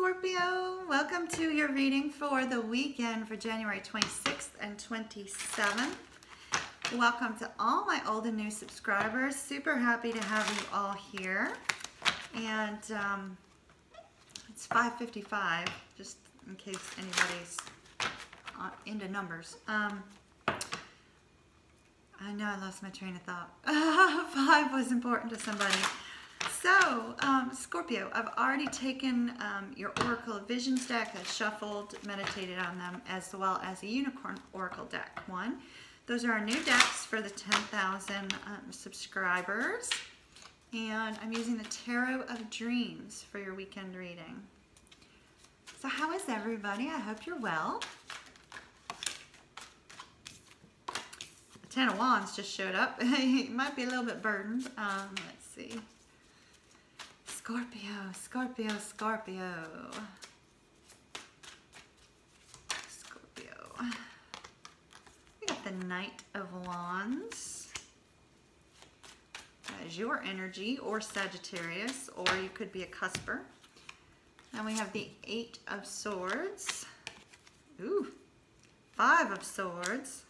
Scorpio, welcome to your reading for the weekend for January 26th and 27th. Welcome to all my old and new subscribers. Super happy to have you all here. And it's 5:55, just in case anybody's into numbers. I know I lost my train of thought. 5 was important to somebody. So, Scorpio, I've already taken your Oracle of Visions deck, I shuffled, meditated on them, as well as a Unicorn Oracle deck one. Those are our new decks for the 10,000 subscribers. And I'm using the Tarot of Dreams for your weekend reading. So how is everybody? I hope you're well. The 10 of Wands just showed up. You might be a little bit burdened. Let's see. Scorpio, Scorpio, Scorpio. Scorpio. We got the Knight of Wands. That is your energy, or Sagittarius, or you could be a cusper. Then we have the 8 of Swords. Ooh, 5 of Swords.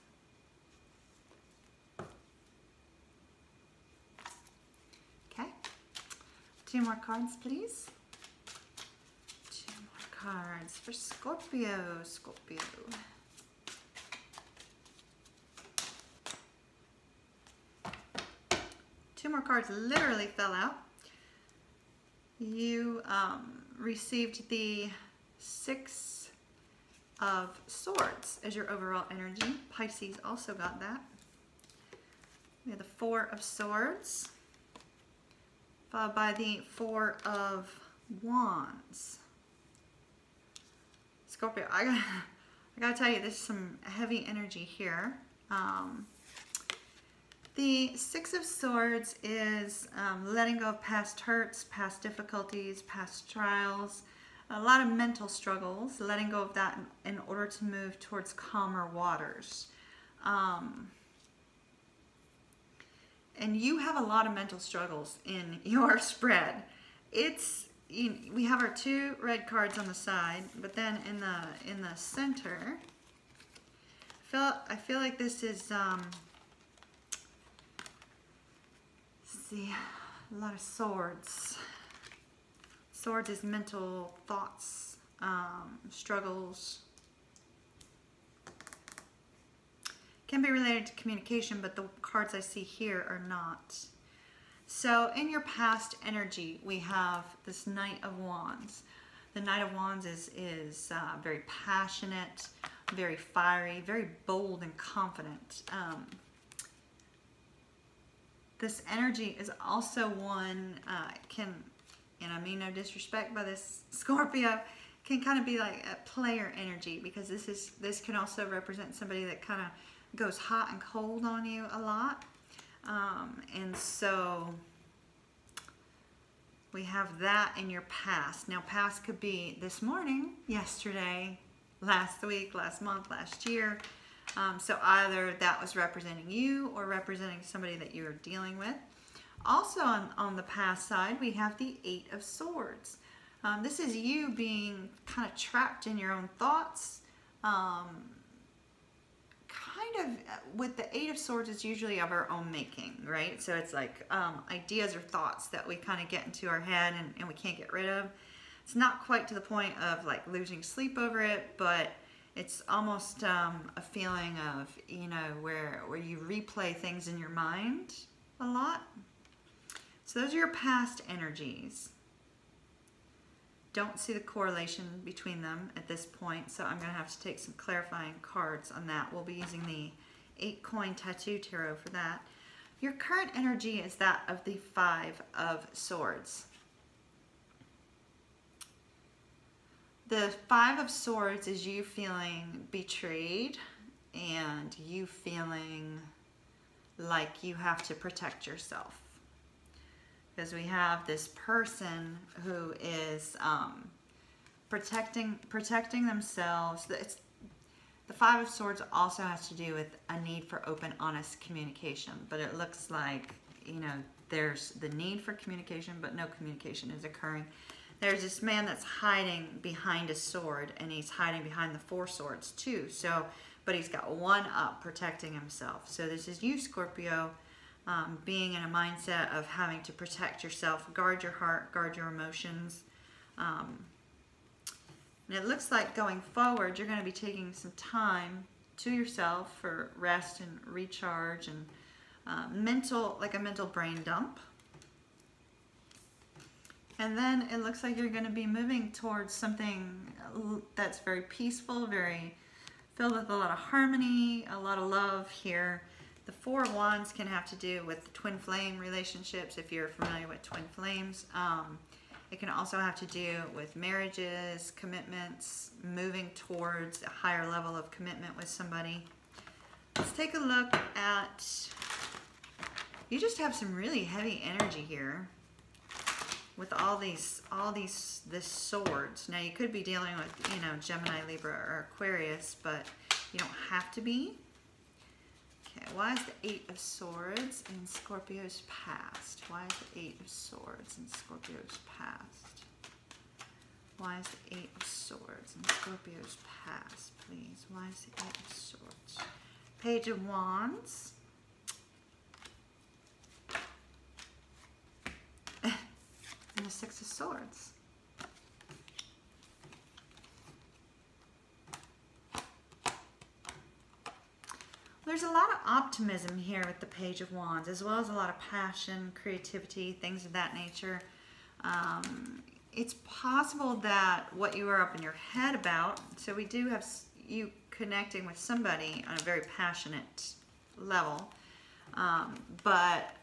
Okay. 2 more cards, please. 2 more cards for Scorpio, Scorpio. Two more cards literally fell out. You received the 6 of Swords as your overall energy. Pisces also got that. We have the 4 of Swords, followed by the 4 of Wands. Scorpio, I gotta tell you, this is some heavy energy here. The 6 of Swords is letting go of past hurts, past difficulties, past trials, a lot of mental struggles, letting go of that in order to move towards calmer waters. And you have a lot of mental struggles in your spread. We have our 2 red cards on the side, but then in the center, I feel like this is see, a lot of swords. Swords is mental thoughts, struggles. Can be related to communication, but the cards I see here are not. So in your past energy, we have this Knight of Wands. The Knight of Wands is very passionate, very fiery, very bold and confident. This energy is also one, and I mean no disrespect by this Scorpio, can kind of be like a player energy, because this can also represent somebody that kind of goes hot and cold on you a lot. And so we have that in your past. Now past could be this morning, yesterday, last week, last month, last year. So either that was representing you or representing somebody that you're dealing with. Also on the past side, we have the 8 of Swords. This is you being kind of trapped in your own thoughts. With the 8 of Swords, it's usually of our own making, right? So it's like ideas or thoughts that we kind of get into our head and we can't get rid of. It's not quite to the point of like losing sleep over it, but it's almost a feeling of, you know, where you replay things in your mind a lot. So those are your past energies. Don't see the correlation between them at this point, so I'm going to have to take some clarifying cards on that. We'll be using the 8-coin tattoo tarot for that. Your current energy is that of the 5 of Swords. The 5 of Swords is you feeling betrayed and you feeling like you have to protect yourself. Because we have this person who is protecting themselves. The 5 of Swords also has to do with a need for open, honest communication. But it looks like, you know, there's the need for communication, but no communication is occurring. there's this man that's hiding behind a sword, and he's hiding behind the 4 swords too. So, but he's got 1 up protecting himself. So this is you, Scorpio, being in a mindset of having to protect yourself, guard your heart, guard your emotions. And it looks like going forward, you're going to be taking some time to yourself for rest and recharge and like a mental brain dump. And then it looks like you're going to be moving towards something that's very peaceful, very filled with a lot of harmony, a lot of love here. The 4 of Wands can have to do with twin flame relationships, if you're familiar with twin flames. It can also have to do with marriages, commitments, moving towards a higher level of commitment with somebody. Let's take a look at, you just have some really heavy energy here with this swords. Now you could be dealing with, you know, Gemini, Libra, or Aquarius, but you don't have to be. Okay, why is the 8 of Swords in Scorpio's past? Why is the 8 of Swords in Scorpio's past? Why is the 8 of Swords in Scorpio's past, please? Why is the 8 of Swords? Page of Wands. And the 6 of Swords. There's a lot of optimism here with the Page of Wands, as well as a lot of passion, creativity, things of that nature. It's possible that what you are up in your head about, so we do have you connecting with somebody on a very passionate level, but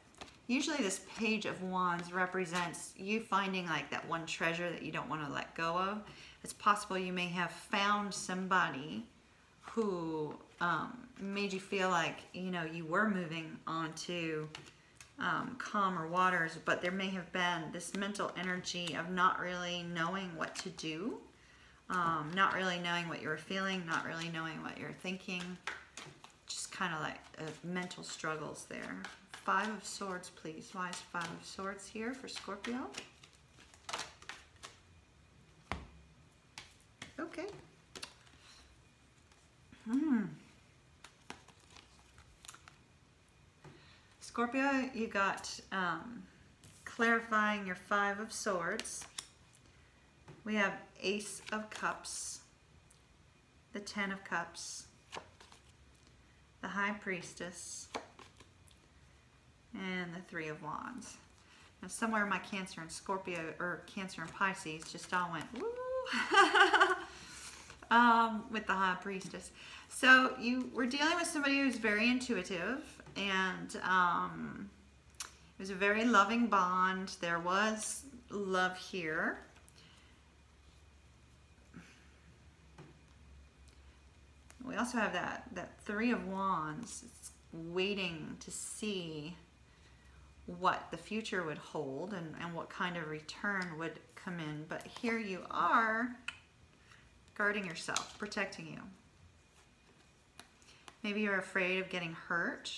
usually this Page of Wands represents you finding like that one treasure that you don't want to let go of. It's possible you may have found somebody who made you feel like, you know, you were moving on to calmer waters, but there may have been this mental energy of not really knowing what to do, not really knowing what you were feeling, not really knowing what you're thinking, just kind of like mental struggles there. 5 of Swords, please. Why is 5 of Swords here for Scorpio? Okay. Scorpio, you got clarifying your 5 of Swords. We have Ace of Cups, the 10 of Cups, the High Priestess, and the 3 of Wands. Now somewhere my Cancer and Scorpio, or Cancer and Pisces just all went woo with the High Priestess. So you were dealing with somebody who's very intuitive, and it was a very loving bond. There was love here. We also have that 3 of Wands. It's waiting to see what the future would hold and what kind of return would come in. But here you are guarding yourself, protecting you. Maybe you're afraid of getting hurt,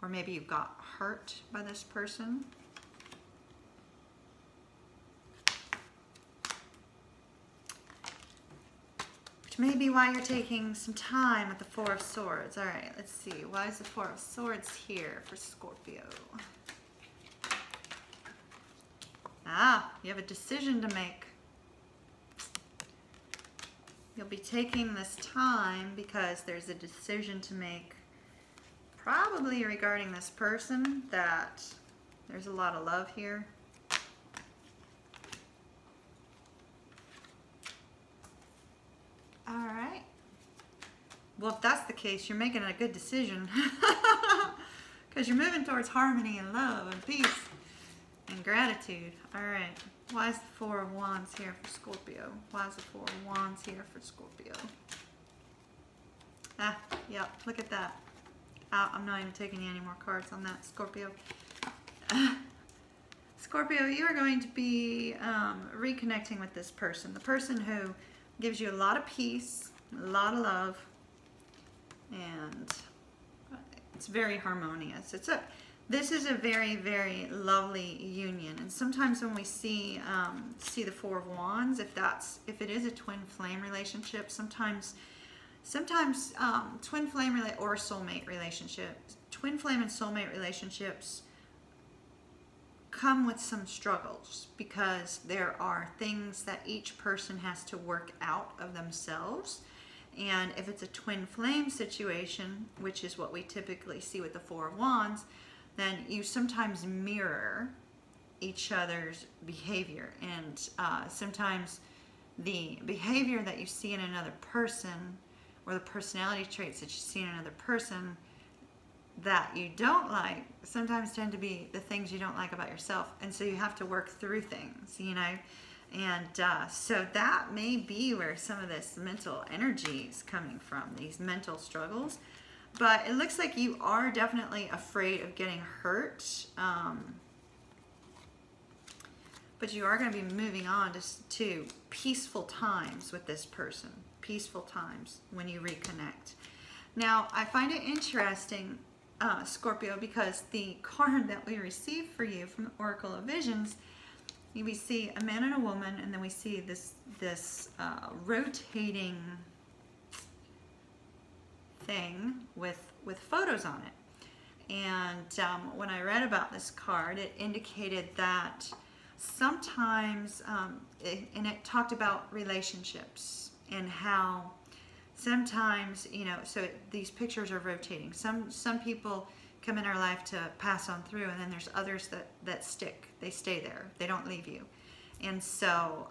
or maybe you got hurt by this person. Which may be why you're taking some time with the 4 of Swords. All right, let's see. Why is the 4 of Swords here for Scorpio? Ah, you have a decision to make. You'll be taking this time because there's a decision to make, probably regarding this person, that there's a lot of love here. All right. Well, if that's the case, you're making a good decision because you're moving towards harmony and love and peace and gratitude. All right. Why is the 4 of Wands here for Scorpio? Why is the 4 of Wands here for Scorpio? Ah, yep, look at that. I'm not even taking any more cards on that, Scorpio. Scorpio, you are going to be reconnecting with this person. The person who gives you a lot of peace, a lot of love, and it's very harmonious. This is a very, very lovely union, and sometimes when we see the Four of Wands, if it is a twin flame relationship, sometimes twin flame or soulmate relationships, twin flame and soulmate relationships come with some struggles because there are things that each person has to work out of themselves. And if it's a twin flame situation, which is what we typically see with the Four of Wands, then you sometimes mirror each other's behavior. And sometimes the behavior that you see in another person, or the personality traits that you see in another person that you don't like, sometimes tend to be the things you don't like about yourself. And so you have to work through things, you know. And so that may be where some of this mental energy is coming from, these mental struggles. But it looks like you are definitely afraid of getting hurt. But you are going to be moving on to peaceful times with this person. Peaceful times when you reconnect. Now, I find it interesting, Scorpio, because the card that we received for you from the Oracle of Visions, we see a man and a woman, and then we see this rotating thing with photos on it. And when I read about this card, it indicated that sometimes, and it talked about relationships and how sometimes, you know, so these pictures are rotating. Some people come in our life to pass on through, and then there's others that stick. They stay there. They don't leave you. And so,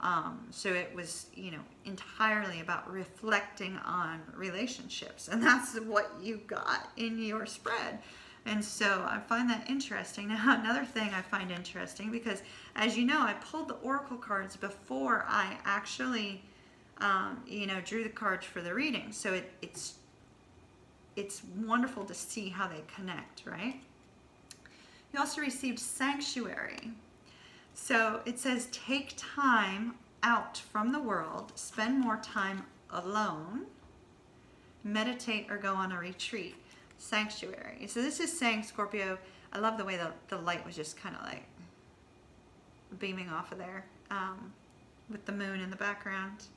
so it was, you know, entirely about reflecting on relationships, and that's what you got in your spread. And so I find that interesting. Now, another thing I find interesting, because as you know, I pulled the Oracle cards before I actually, you know, drew the cards for the reading. So it's wonderful to see how they connect, right? You also received Sanctuary. So it says, take time out from the world, spend more time alone, meditate or go on a retreat. Sanctuary. So this is saying, Scorpio, I love the way the light was just kind of like beaming off of there, with the moon in the background.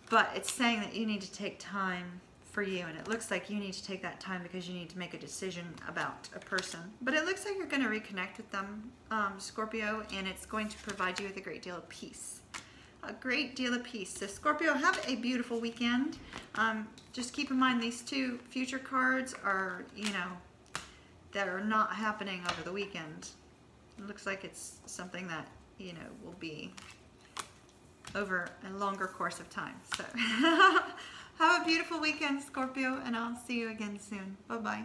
But it's saying that you need to take time for you, and it looks like you need to take that time because you need to make a decision about a person. But it looks like you're going to reconnect with them, Scorpio, and it's going to provide you with a great deal of peace. A great deal of peace. So Scorpio, have a beautiful weekend. Just keep in mind these two future cards are, you know, that are not happening over the weekend. It looks like it's something that, you know, will be over a longer course of time. So have a beautiful weekend, Scorpio, and I'll see you again soon. Bye-bye.